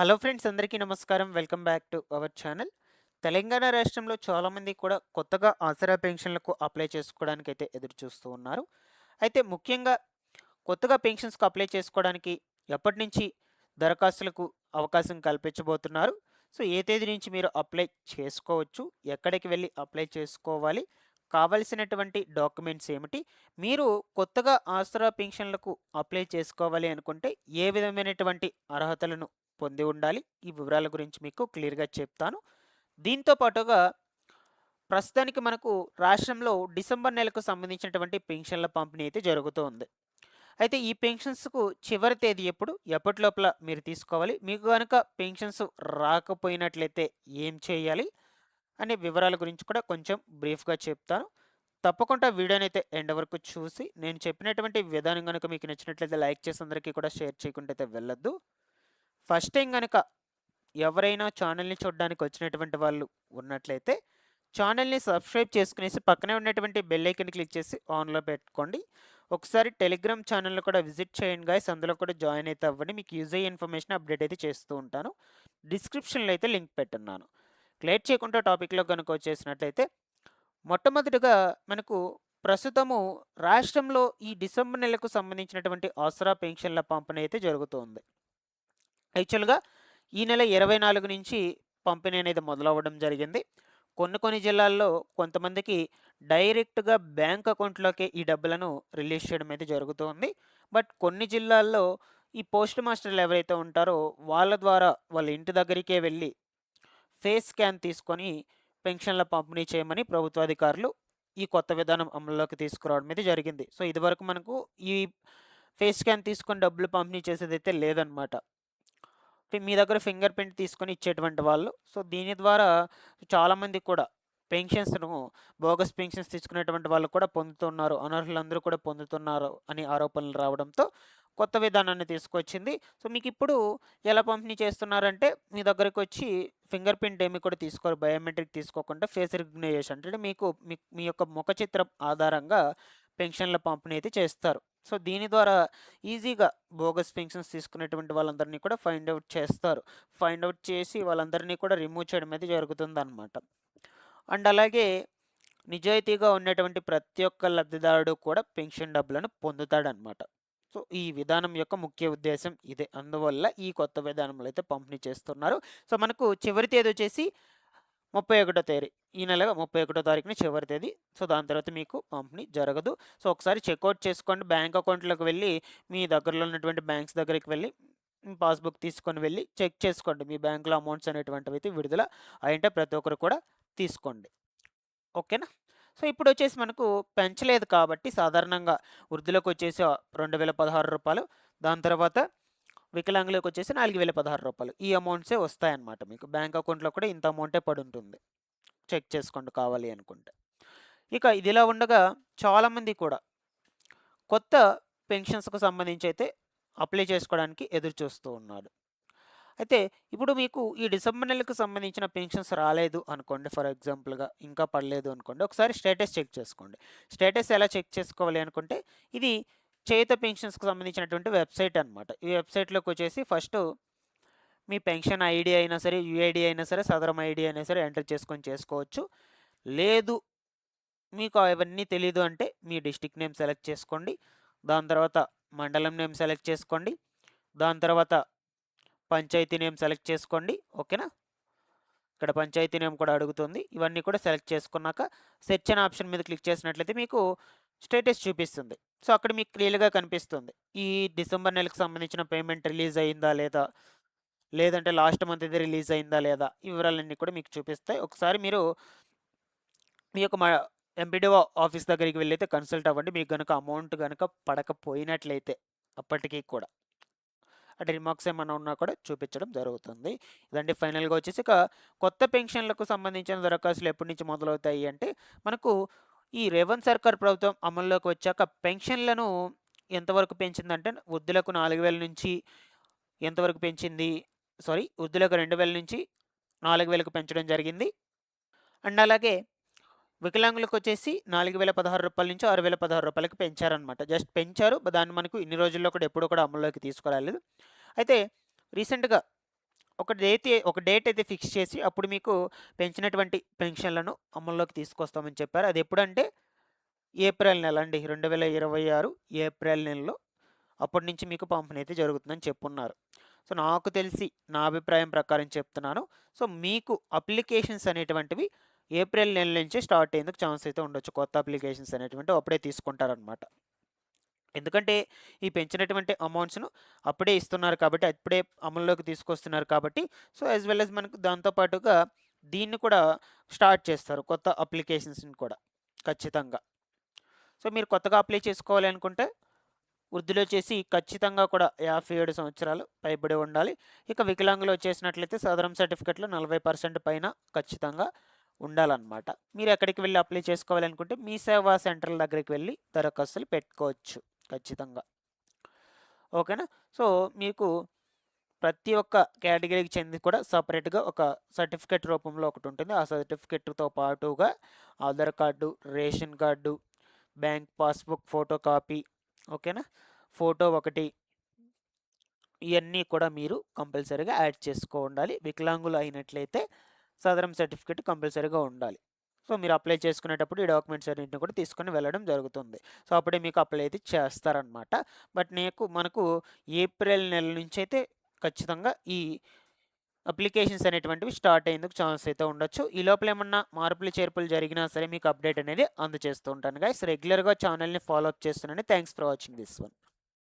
Hello friends, అందరికీ నమస్కారం. Welcome back to our channel. Telangana రాష్ట్రంలో చాలామంది కూడా కొత్తగా ఆసరా పెన్షన్లకు అప్లై చేసుకోవడానికైతే ఎదురు చూస్తూ ఉన్నారు. అయితే ముఖ్యంగా కొత్తగా పెన్షన్స్‌కు అప్లై చేసుకోవడానికి ఎప్పటినుంచి దరఖాస్తులకు అవకాశం కల్పించబోతున్నారు? సో, ఏ తేదీ నుంచి మీరు అప్లై చేసుకోవచ్చు? ఎక్కడికి వెళ్లి అప్లై చేసుకోవాలి? కావాల్సినటువంటి డాక్యుమెంట్స్ ఏమిటి? మీరు కొత్తగా ఆసరా పెన్షన్‌లకు అప్లై చేసుకోవాలి అనుకుంటే ఏ విధమైనటువంటి అర్హతలను పొంది ఉండాలి? ఈ వివరాల గురించి మీకు క్లియర్‌గా చెప్తాను. దీంతో పాటుగా ప్రస్తుతానికి మనకు రాష్ట్రంలో డిసెంబర్ నెలకు సంబంధించినటువంటి పెన్షన్ల పంపిణీ అయితే జరుగుతూ ఉంది. అయితే ఈ పెన్షన్స్‌కు చివరి తేదీ ఎప్పుడు? ఎప్పటిలోపల మీరు తీసుకోవాలి? మీకు గనక పెన్షన్స్ రాకపోయినట్లయితే ఏం చేయాలి? అనే వివరాల గురించి కూడా కొంచెం బ్రీఫ్‌గా చెప్తాను. తప్పకుండా వీడియోనైతే ఎండ్ వరకు చూసి, నేను చెప్పినటువంటి విధానం గనుక మీకు నచ్చినట్లయితే లైక్ చేసి అందరికీ కూడా షేర్ చేయకుండా అయితే వెళ్ళొద్దు. ఫస్ట్ టైం గనక ఎవరైనా ఛానల్‌ని చూడడానికి వచ్చినటువంటి వాళ్ళు ఉన్నట్లయితే, ఛానల్‌ని సబ్స్క్రైబ్ చేసుకునేసి పక్కనే ఉన్నటువంటి బెల్ ఐకాన్ క్లిక్ చేసి ఆన్‌లో పెట్టుకోండి. ఒకసారి టెలిగ్రామ్ ఛానల్‌ని కూడా విజిట్ చేయండి గైస్. అందులో కూడా జాయిన్ అయితే అవ్వండి. మీకు యూజ్ అయ్యే ఇన్ఫర్మేషన్ అప్డేట్ అయితే చేస్తూ ఉంటాను. డిస్క్రిప్షన్‌లో అయితే లింక్ పెట్టున్నాను. లేట్ చేయకుండా టాపిక్‌లోకి గనుక వచ్చేసినట్లయితే, మొట్టమొదటిగా మనకు ప్రస్తుతము రాష్ట్రంలో ఈ డిసెంబర్ నెలకు సంబంధించినటువంటి ఆసరా పెన్షన్ల పంపిణీ అయితే జరుగుతుంది. యాక్చువల్‌గా ఈ నెల 24 నుంచి పంపిణీ అనేది మొదలవ్వడం జరిగింది. కొన్ని జిల్లాల్లో కొంతమందికి డైరెక్ట్‌గా బ్యాంక్ అకౌంట్‌లోకే ఈ డబ్బులను రిలీజ్ చేయడం అయితే జరుగుతుంది. బట్ కొన్ని జిల్లాల్లో ఈ పోస్ట్ మాస్టర్‌లు ఎవరైతే ఉంటారో వాళ్ళ ద్వారా వాళ్ళ ఇంటి దగ్గరికే వెళ్లి ఫేస్ స్కాన్ తీసుకొని పెన్షన్ల పంపిణీ చేయమని ప్రభుత్వాధికారులు ఈ కొత్త విధానం అమల్లోకి తీసుకురావడం అయితే జరిగింది. సో, ఇదివరకు మనకు ఈ ఫేస్ స్కాన్ తీసుకొని డబ్బులు పంపిణీ చేసేదైతే లేదనమాట. మీ దగ్గర ఫింగర్ ప్రింట్ తీసుకొని ఇచ్చేటువంటి వాళ్ళు. సో, దీని ద్వారా చాలామంది కూడా పెన్షన్స్‌ను బోగస్ పెన్షన్స్ తీసుకునేటువంటి వాళ్ళు కూడా పొందుతున్నారు. అనర్హులందరూ కూడా పొందుతున్నారు అని ఆరోపణలు రావడంతో కొత్త విధానాన్ని తీసుకొచ్చింది. సో, మీకిప్పుడు ఎలా పంపిణీ చేస్తున్నారంటే మీ దగ్గరకొచ్చి ఫింగర్ ప్రింట్ ఏమి కూడా తీసుకోరు. బయోమెట్రిక్ తీసుకోకుండా ఫేస్ రికగ్నైజేషన్ అంటే మీకు మీ యొక్క ముఖ చిత్రం ఆధారంగా పెన్షన్ల పంపిణీ అయితే చేస్తారు. సో, దీని ద్వారా ఈజీగా బోగస్ పెన్షన్స్ తీసుకునేటువంటి వాళ్ళందరినీ కూడా ఫైండ్ ఔట్ చేస్తారు. ఫైండ్ ఔట్ చేసి వాళ్ళందరినీ కూడా రిమూవ్ చేయడం అయితే జరుగుతుందనమాట. అండ్ అలాగే నిజాయితీగా ఉన్నటువంటి ప్రతి ఒక్క లబ్ధిదారుడు కూడా పెన్షన్ డబ్బులను పొందుతాడనమాట. సో, ఈ విధానం యొక్క ముఖ్య ఉద్దేశ్యం ఇదే. అందువల్ల ఈ కొత్త విధానంలో అయితే పంపిణీ చేస్తున్నారు. సో, మనకు చివరి తేదీ వచ్చేసి 31 తేదీ. ఈ నెల 31 తారీఖున చివరి తేదీ. సో, దాని తర్వాత మీకు పంపిణీ జరగదు. సో, ఒకసారి చెక్‌ఔట్ చేసుకోండి. బ్యాంక్ అకౌంట్‌లోకి వెళ్లి మీ దగ్గరలో ఉన్నటువంటి బ్యాంక్స్ దగ్గరికి వెళ్లి పాస్‌బుక్ తీసుకొని వెళ్లి చెక్ చేసుకోండి. మీ బ్యాంక్‌లో అమౌంట్స్ అనేటువంటివైతే విడుదల అయుంటే ప్రతి ఒక్కరు కూడా తీసుకోండి. ఓకేనా? సో, ఇప్పుడొచ్చేసి మనకు పెంచలేదు కాబట్టి సాధారణంగా వృద్ధులకొచ్చేసి రూ. 2016, దాని తర్వాత వికలాంగులకొచ్చేసి రూ. 4016 ఈ అమౌంట్సే వస్తాయన్నమాట మీకు. బ్యాంక్ అకౌంట్‌లో కూడా ఇంత అమౌంటే పడుంటుంది. చెక్ చేసుకోండి కావాలి అనుకుంటే. ఇక ఇదిలా ఉండగా చాలామంది కూడా కొత్త పెన్షన్స్‌కు సంబంధించి అయితే అప్లై చేసుకోవడానికి ఎదురు చూస్తూ ఉన్నారు. అయితే ఇప్పుడు మీకు ఈ డిసెంబర్ నెలకు సంబంధించిన పెన్షన్స్ రాలేదు అనుకోండి, ఫర్ ఎగ్జాంపుల్‌గా ఇంకా పడలేదు అనుకోండి. ఒకసారి స్టేటస్ చెక్ చేసుకోండి. స్టేటస్ ఎలా చెక్ చేసుకోవాలి అనుకుంటే, ఇది చేయూత పెన్షన్స్‌కి సంబంధించినటువంటి వెబ్‌సైట్ అనమాట. ఈ వెబ్‌సైట్‌లోకొచ్చేసి ఫస్టు మీ పెన్షన్ ఐడీ అయినా సరే, యూఐడీ అయినా సరే, సదరం ఐడీ అయినా సరే ఎంటర్ చేసుకొని చేసుకోవచ్చు. లేదు మీకు అవన్నీ తెలీదు అంటే మీ డిస్ట్రిక్ట్ నేమ్ సెలెక్ట్ చేసుకోండి. దాని తర్వాత మండలం నేమ్ సెలెక్ట్ చేసుకోండి. దాని తర్వాత పంచాయతీ నేమ్ సెలెక్ట్ చేసుకోండి. ఓకేనా? ఇక్కడ పంచాయతీ నేమ్ కూడా అడుగుతుంది. ఇవన్నీ కూడా సెలెక్ట్ చేసుకున్నాక సెర్చ్ అనే ఆప్షన్ మీద క్లిక్ చేసినట్లయితే మీకు స్టేటస్ చూపిస్తుంది. సో, అక్కడ మీకు క్లియర్‌గా కనిపిస్తుంది. ఈ డిసెంబర్ నెలకు సంబంధించిన పేమెంట్ రిలీజ్ అయిందా లేదా? లేదంటే లాస్ట్ మంత్ ఇది రిలీజ్ అయిందా లేదా? ఈ వివరాలన్నీ కూడా మీకు చూపిస్తాయి. ఒకసారి మీరు మీ యొక్క ఎంపీడీఓ ఆఫీస్ దగ్గరికి వెళ్లైతే కన్సల్ట్ అవ్వండి. మీకు గనుక అమౌంట్ గనుక పడకపోయినట్లయితే అప్పటికి కూడా. అంటే రిమార్క్స్ ఏమన్నా ఉన్నా కూడా చూపించడం జరుగుతుంది. ఇదండి ఫైనల్‌గా వచ్చేసి ఇక కొత్త పెన్షన్‌లకు సంబంధించిన దరఖాస్తులు ఎప్పటి నుంచి మొదలవుతాయి అంటే, మనకు ఈ రేవంత్ సర్కార్ ప్రభుత్వం అమల్లోకి వచ్చాక పెన్షన్‌లను ఎంతవరకు పెంచిందంటే, వృద్ధులకు 4000 నుంచి ఎంతవరకు పెంచింది? సారీ, వృద్ధులకు 2000 నుంచి 4000కి పెంచడం జరిగింది. అండ్ అలాగే వికలాంగులకొచ్చేసి రూ. 4016 నుంచి రూ. 6016కి పెంచారనమాట. జస్ట్ పెంచారు. దాన్ని మనకు ఇన్ని రోజుల్లో కూడా ఎప్పుడు కూడా అమల్లోకి తీసుకురాలేదు. అయితే రీసెంట్‌గా ఒక డేట్ అయితే ఫిక్స్ చేసి అప్పుడు మీకు పెంచినటువంటి పెన్షన్లను అమల్లోకి తీసుకొస్తామని చెప్పారు. అది ఎప్పుడంటే ఏప్రిల్ నెల అండి. 2026 ఏప్రిల్ నెలలో అప్పటి నుంచి మీకు పంపిణీ అయితే జరుగుతుందని చెప్పున్నారు. సో నాకు తెలిసి నా అభిప్రాయం ప్రకారం చెప్తున్నాను. సో మీకు అప్లికేషన్స్ అనేటువంటివి ఏప్రిల్ నెల నుంచే స్టార్ట్ అయ్యేందుకు ఛాన్స్ అయితే ఉండొచ్చు. కొత్త అప్లికేషన్స్ అనేటువంటివి అప్పుడే తీసుకుంటారనమాట. ఎందుకంటే ఈ పెంచినటువంటి అమౌంట్స్ను అప్పుడే ఇస్తున్నారు కాబట్టి, అప్పుడే అమల్లోకి తీసుకొస్తున్నారు కాబట్టి, సో యాజ్ వెల్ యాజ్ మనకు దాంతో పాటుగా దీన్ని కూడా స్టార్ట్ చేస్తారు, కొత్త అప్లికేషన్స్ని కూడా ఖచ్చితంగా. సో మీరు కొత్తగా అప్లై చేసుకోవాలి అనుకుంటే వృద్ధులు వచ్చేసి ఖచ్చితంగా కూడా 57 సంవత్సరాలు పైబడి ఉండాలి. ఇక వికలాంగులు వచ్చేసినట్లయితే సదరం సర్టిఫికెట్లో 40% పైన ఖచ్చితంగా ఉండాలన్నమాట. మీరు ఎక్కడికి వెళ్ళి అప్లై చేసుకోవాలనుకుంటే మీ సేవా సెంటర్ల దగ్గరికి వెళ్ళి దరఖాస్తులు పెట్టుకోవచ్చు ఖచ్చితంగా. ఓకేనా. సో మీకు ప్రతి ఒక్క కేటగిరీకి చెంది కూడా సపరేట్గా ఒక సర్టిఫికెట్ రూపంలో ఒకటి ఉంటుంది. ఆ సర్టిఫికెట్తో పాటుగా Aadhaar card, ration card, bank passbook photo copy, ఓకేనా, ఫోటో ఒకటి, ఇవన్నీ కూడా మీరు కంపల్సరీగా యాడ్ చేసుకో ఉండాలి. వికలాంగులు అయినట్లయితే సదరం సర్టిఫికెట్ కంపల్సరీగా ఉండాలి. సో మీరు అప్లై చేసుకునేటప్పుడు ఈ డాక్యుమెంట్స్ అన్నింటిని కూడా తీసుకొని వెళ్ళడం జరుగుతుంది. సో అప్పుడే మీకు అప్లై అయితే చేస్తారనమాట. బట్ మనకు ఏప్రిల్ నెల నుంచి అయితే ఖచ్చితంగా ఈ అప్లికేషన్స్ అనేటువంటివి స్టార్ట్ అయ్యేందుకు ఛాన్స్ అయితే ఉండొచ్చు. ఈ లోపల ఏమన్నా మార్పులు చేర్పులు జరిగినా సరే మీకు అప్డేట్ అనేది అందజేస్తూ ఉంటాను గైస్. రెగ్యులర్గా ఛానల్ని ఫాలో అప్ చేస్తున్నాను. Thanks for watching this one.